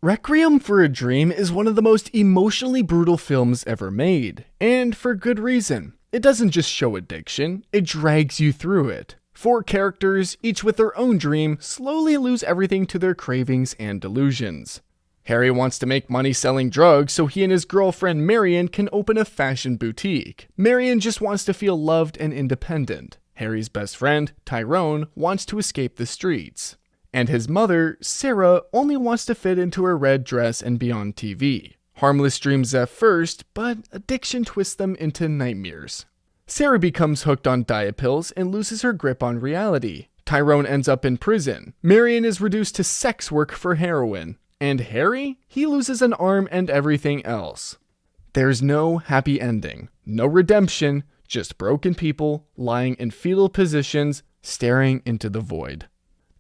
Requiem for a Dream is one of the most emotionally brutal films ever made, and for good reason. It doesn't just show addiction, it drags you through it. Four characters, each with their own dream, slowly lose everything to their cravings and delusions. Harry wants to make money selling drugs so he and his girlfriend Marion can open a fashion boutique. Marion just wants to feel loved and independent. Harry's best friend, Tyrone, wants to escape the streets. And his mother, Sarah, only wants to fit into her red dress and be on TV. Harmless dreams at first, but addiction twists them into nightmares. Sarah becomes hooked on diet pills and loses her grip on reality. Tyrone ends up in prison. Marion is reduced to sex work for heroin. And Harry? He loses an arm and everything else. There's no happy ending, no redemption, just broken people lying in fetal positions, staring into the void.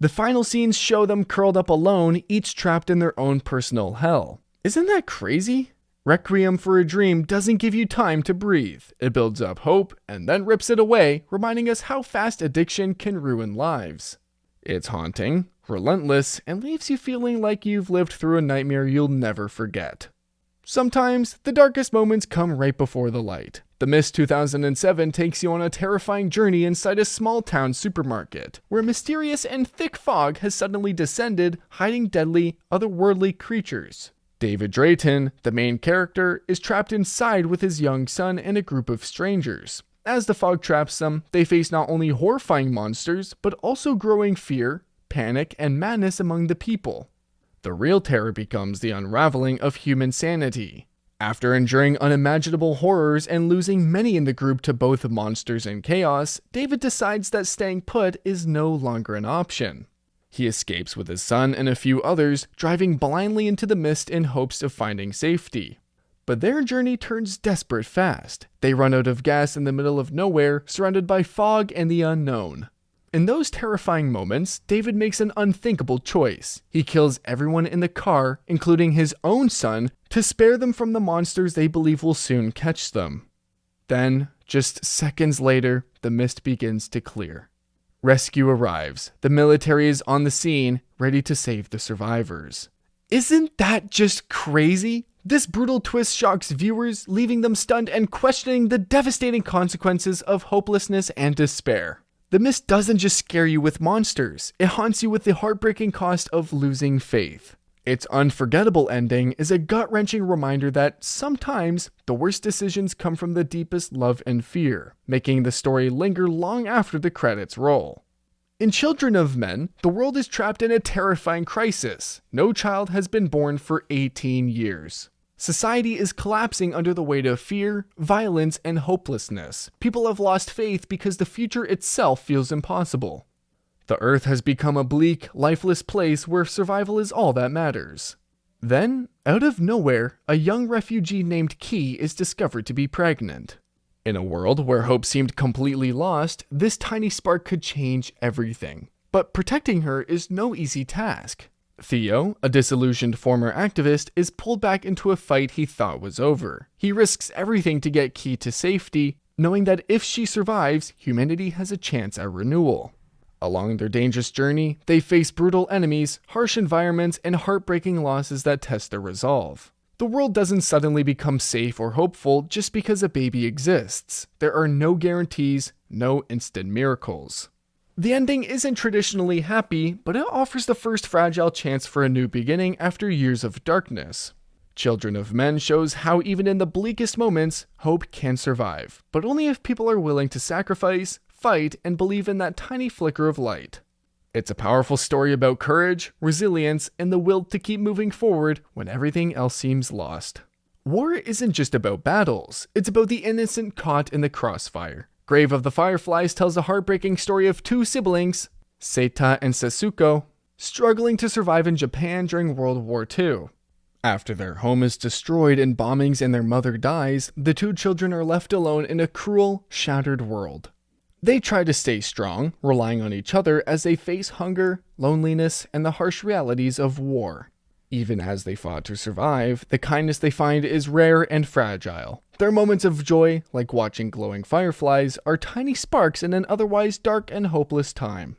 The final scenes show them curled up alone, each trapped in their own personal hell. Isn't that crazy? Requiem for a Dream doesn't give you time to breathe. It builds up hope and then rips it away, reminding us how fast addiction can ruin lives. It's haunting, relentless, and leaves you feeling like you've lived through a nightmare you'll never forget. Sometimes, the darkest moments come right before the light. The Mist 2007 takes you on a terrifying journey inside a small-town supermarket, where mysterious and thick fog has suddenly descended, hiding deadly, otherworldly creatures. David Drayton, the main character, is trapped inside with his young son and a group of strangers. As the fog traps them, they face not only horrifying monsters, but also growing fear, panic, and madness among the people. The real terror becomes the unraveling of human sanity. After enduring unimaginable horrors and losing many in the group to both monsters and chaos, David decides that staying put is no longer an option. He escapes with his son and a few others, driving blindly into the mist in hopes of finding safety. But their journey turns desperate fast. They run out of gas in the middle of nowhere, surrounded by fog and the unknown. In those terrifying moments, David makes an unthinkable choice. He kills everyone in the car, including his own son, to spare them from the monsters they believe will soon catch them. Then, just seconds later, the mist begins to clear. Rescue arrives. The military is on the scene, ready to save the survivors. Isn't that just crazy? This brutal twist shocks viewers, leaving them stunned and questioning the devastating consequences of hopelessness and despair. The Mist doesn't just scare you with monsters, it haunts you with the heartbreaking cost of losing faith. Its unforgettable ending is a gut-wrenching reminder that sometimes the worst decisions come from the deepest love and fear, making the story linger long after the credits roll. In Children of Men, the world is trapped in a terrifying crisis. No child has been born for 18 years. Society is collapsing under the weight of fear, violence, and hopelessness. People have lost faith because the future itself feels impossible. The Earth has become a bleak, lifeless place where survival is all that matters. Then, out of nowhere, a young refugee named Key is discovered to be pregnant. In a world where hope seemed completely lost, this tiny spark could change everything. But protecting her is no easy task. Theo, a disillusioned former activist, is pulled back into a fight he thought was over. He risks everything to get Key to safety, knowing that if she survives, humanity has a chance at renewal. Along their dangerous journey, they face brutal enemies, harsh environments, and heartbreaking losses that test their resolve. The world doesn't suddenly become safe or hopeful just because a baby exists. There are no guarantees, no instant miracles. The ending isn't traditionally happy, but it offers the first fragile chance for a new beginning after years of darkness. Children of Men shows how even in the bleakest moments, hope can survive, but only if people are willing to sacrifice, fight, and believe in that tiny flicker of light. It's a powerful story about courage, resilience, and the will to keep moving forward when everything else seems lost. War isn't just about battles, it's about the innocent caught in the crossfire. Grave of the Fireflies tells a heartbreaking story of two siblings, Seita and Sasuko, struggling to survive in Japan during World War II. After their home is destroyed in bombings and their mother dies, the two children are left alone in a cruel, shattered world. They try to stay strong, relying on each other as they face hunger, loneliness, and the harsh realities of war. Even as they fought to survive, the kindness they find is rare and fragile. Their moments of joy, like watching glowing fireflies, are tiny sparks in an otherwise dark and hopeless time.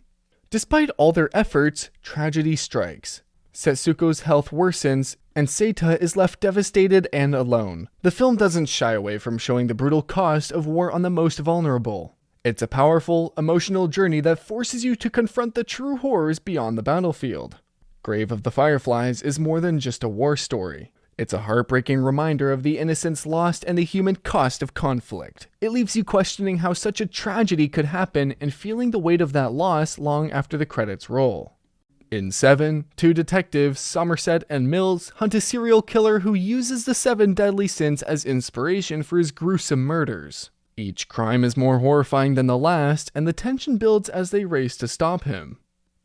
Despite all their efforts, tragedy strikes. Setsuko's health worsens, and Seita is left devastated and alone. The film doesn't shy away from showing the brutal cost of war on the most vulnerable. It's a powerful, emotional journey that forces you to confront the true horrors beyond the battlefield. Grave of the Fireflies is more than just a war story. It's a heartbreaking reminder of the innocence lost and the human cost of conflict. It leaves you questioning how such a tragedy could happen and feeling the weight of that loss long after the credits roll. In 7, two detectives, Somerset and Mills, hunt a serial killer who uses the 7 deadly sins as inspiration for his gruesome murders. Each crime is more horrifying than the last, and the tension builds as they race to stop him.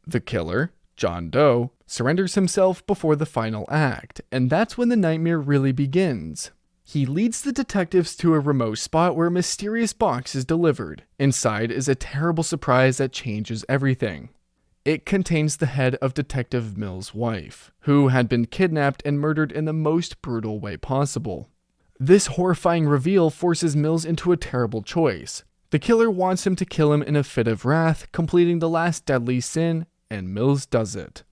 The killer, John Doe, surrenders himself before the final act, and that's when the nightmare really begins. He leads the detectives to a remote spot where a mysterious box is delivered. Inside is a terrible surprise that changes everything. It contains the head of Detective Mills' wife, who had been kidnapped and murdered in the most brutal way possible. This horrifying reveal forces Mills into a terrible choice. The killer wants him to kill him in a fit of wrath, completing the last deadly sin, and Mills does it.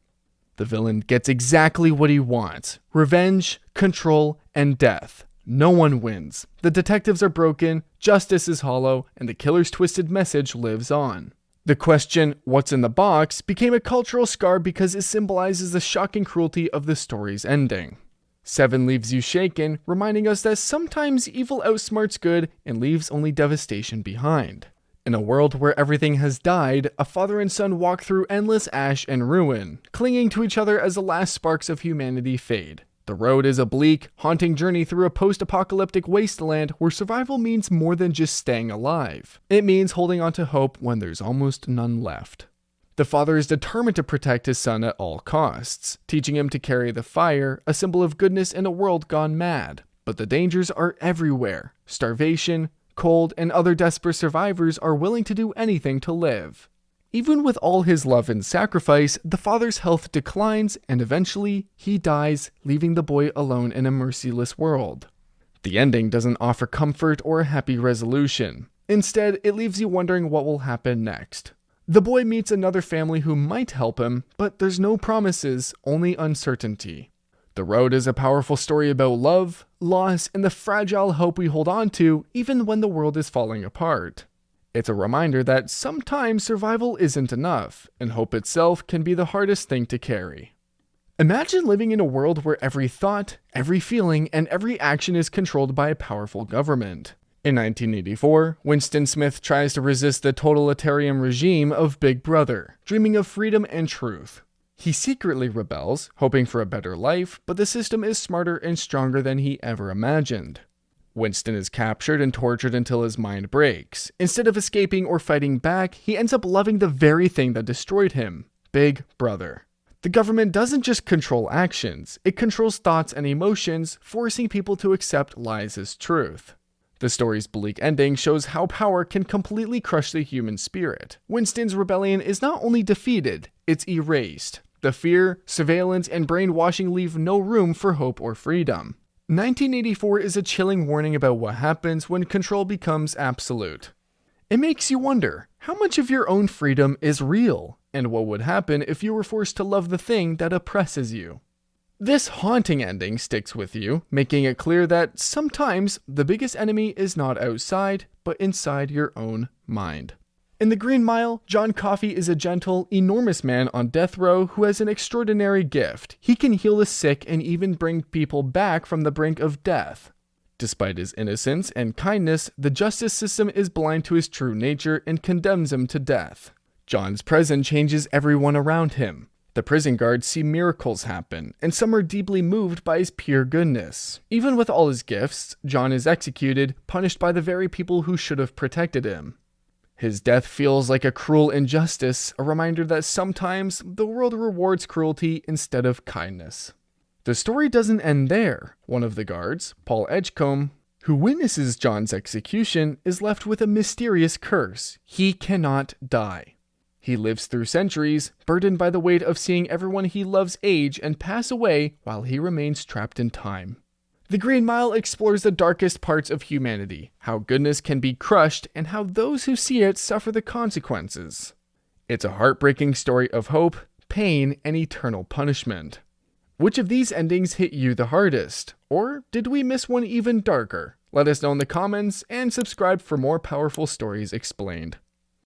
The villain gets exactly what he wants: revenge, control, and death. No one wins. The detectives are broken, justice is hollow, and the killer's twisted message lives on. The question, what's in the box, became a cultural scar because it symbolizes the shocking cruelty of the story's ending. 7 leaves you shaken, reminding us that sometimes evil outsmarts good and leaves only devastation behind. In a world where everything has died, a father and son walk through endless ash and ruin, clinging to each other as the last sparks of humanity fade. The road is a bleak, haunting journey through a post-apocalyptic wasteland where survival means more than just staying alive. It means holding on to hope when there's almost none left. The father is determined to protect his son at all costs, teaching him to carry the fire, a symbol of goodness in a world gone mad. But the dangers are everywhere. Starvation, cold, and other desperate survivors are willing to do anything to live. Even with all his love and sacrifice, the father's health declines, and eventually, he dies, leaving the boy alone in a merciless world. The ending doesn't offer comfort or a happy resolution. Instead, it leaves you wondering what will happen next. The boy meets another family who might help him, but there's no promises, only uncertainty. The Road is a powerful story about love, loss, and the fragile hope we hold on to even when the world is falling apart. It's a reminder that sometimes survival isn't enough, and hope itself can be the hardest thing to carry. Imagine living in a world where every thought, every feeling, and every action is controlled by a powerful government. In 1984, Winston Smith tries to resist the totalitarian regime of Big Brother, dreaming of freedom and truth. He secretly rebels, hoping for a better life, but the system is smarter and stronger than he ever imagined. Winston is captured and tortured until his mind breaks. Instead of escaping or fighting back, he ends up loving the very thing that destroyed him: Big Brother. The government doesn't just control actions, it controls thoughts and emotions, forcing people to accept lies as truth. The story's bleak ending shows how power can completely crush the human spirit. Winston's rebellion is not only defeated, it's erased. The fear, surveillance, and brainwashing leave no room for hope or freedom. 1984 is a chilling warning about what happens when control becomes absolute. It makes you wonder, how much of your own freedom is real? And what would happen if you were forced to love the thing that oppresses you? This haunting ending sticks with you, making it clear that sometimes the biggest enemy is not outside, but inside your own mind. In The Green Mile, John Coffey is a gentle, enormous man on death row who has an extraordinary gift. He can heal the sick and even bring people back from the brink of death. Despite his innocence and kindness, the justice system is blind to his true nature and condemns him to death. John's presence changes everyone around him. The prison guards see miracles happen, and some are deeply moved by his pure goodness. Even with all his gifts, John is executed, punished by the very people who should have protected him. His death feels like a cruel injustice, a reminder that sometimes the world rewards cruelty instead of kindness. The story doesn't end there. One of the guards, Paul Edgecombe, who witnesses John's execution, is left with a mysterious curse. He cannot die. He lives through centuries, burdened by the weight of seeing everyone he loves age and pass away while he remains trapped in time. The Green Mile explores the darkest parts of humanity, how goodness can be crushed, and how those who see it suffer the consequences. It's a heartbreaking story of hope, pain, and eternal punishment. Which of these endings hit you the hardest? Or did we miss one even darker? Let us know in the comments and subscribe for more powerful stories explained.